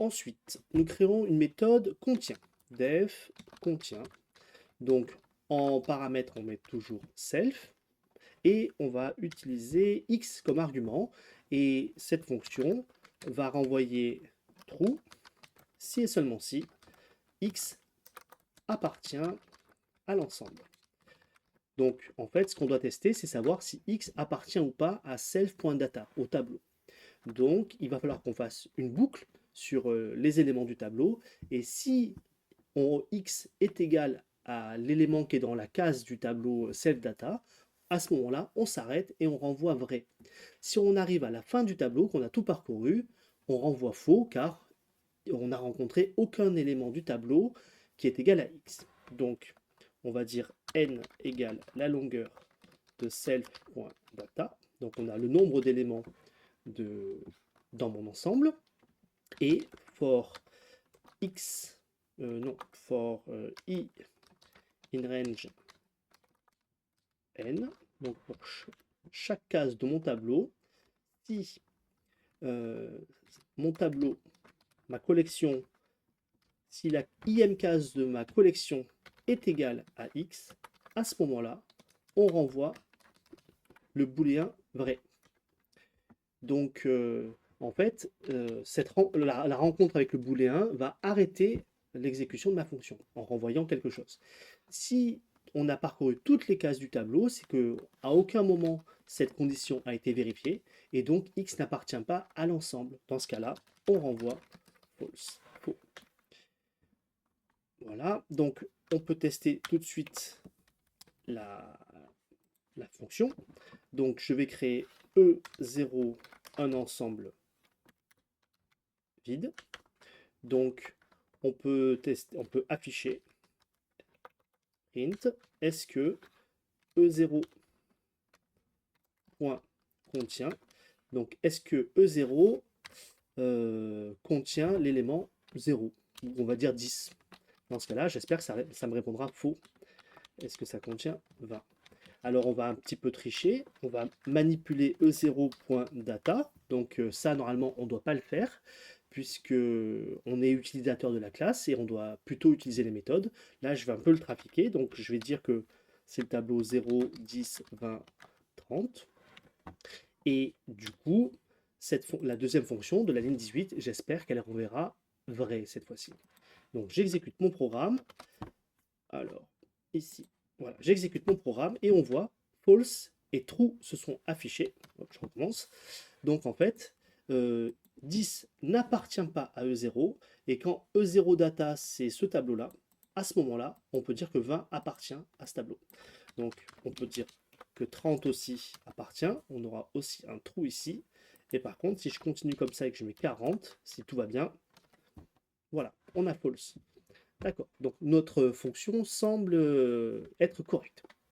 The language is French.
Ensuite, nous créerons une méthode contient. Def contient. Donc, en paramètre, on met toujours self. Et on va utiliser x comme argument. Et cette fonction va renvoyer true si et seulement si x appartient à l'ensemble. Donc, en fait, ce qu'on doit tester, c'est savoir si x appartient ou pas à self.data, au tableau. Donc, il va falloir qu'on fasse une boucle sur les éléments du tableau. Et si x est égal à l'élément qui est dans la case du tableau self.data, à ce moment-là, on s'arrête et on renvoie vrai. Si on arrive à la fin du tableau, qu'on a tout parcouru, on renvoie faux car on n'a rencontré aucun élément du tableau qui est égal à x. Donc, on va dire n égale la longueur de self.data. Donc, on a le nombre d'éléments dans mon ensemble. Et for x, for i in range n, donc pour chaque case de mon tableau, si mon tableau, ma collection, si la ième case de ma collection est égale à x, à ce moment-là, on renvoie le booléen vrai. Donc, en fait, la rencontre avec le booléen va arrêter l'exécution de ma fonction en renvoyant quelque chose. Si on a parcouru toutes les cases du tableau, c'est qu'à aucun moment cette condition a été vérifiée et donc x n'appartient pas à l'ensemble. Dans ce cas-là, on renvoie false, faux. Voilà, donc on peut tester tout de suite la fonction. Donc je vais créer E0, un ensemble vide. Donc on peut tester, on peut afficher print est-ce que E0 contient, donc est-ce que E0 contient l'élément 0, on va dire 10. Dans ce cas-là, j'espère que ça me répondra faux. Est-ce que ça contient 20? Alors on va un petit peu tricher, on va manipuler E0.data, donc ça normalement on ne doit pas le faire, puisque on est utilisateur de la classe et on doit plutôt utiliser les méthodes. Là je vais un peu le trafiquer, donc je vais dire que c'est le tableau 0, 10, 20, 30. Et du coup, la deuxième fonction de la ligne 18, j'espère qu'elle renverra vrai cette fois-ci. Donc j'exécute mon programme. Alors, ici, voilà, j'exécute mon programme et on voit false et true se sont affichés. Donc, je recommence. Donc en fait, 10 n'appartient pas à E0 et quand E0 data c'est ce tableau-là, à ce moment-là, on peut dire que 20 appartient à ce tableau. Donc on peut dire que 30 aussi appartient, on aura aussi un trou ici. Et par contre, si je continue comme ça et que je mets 40, si tout va bien, voilà, on a false. D'accord, donc notre fonction semble être correcte.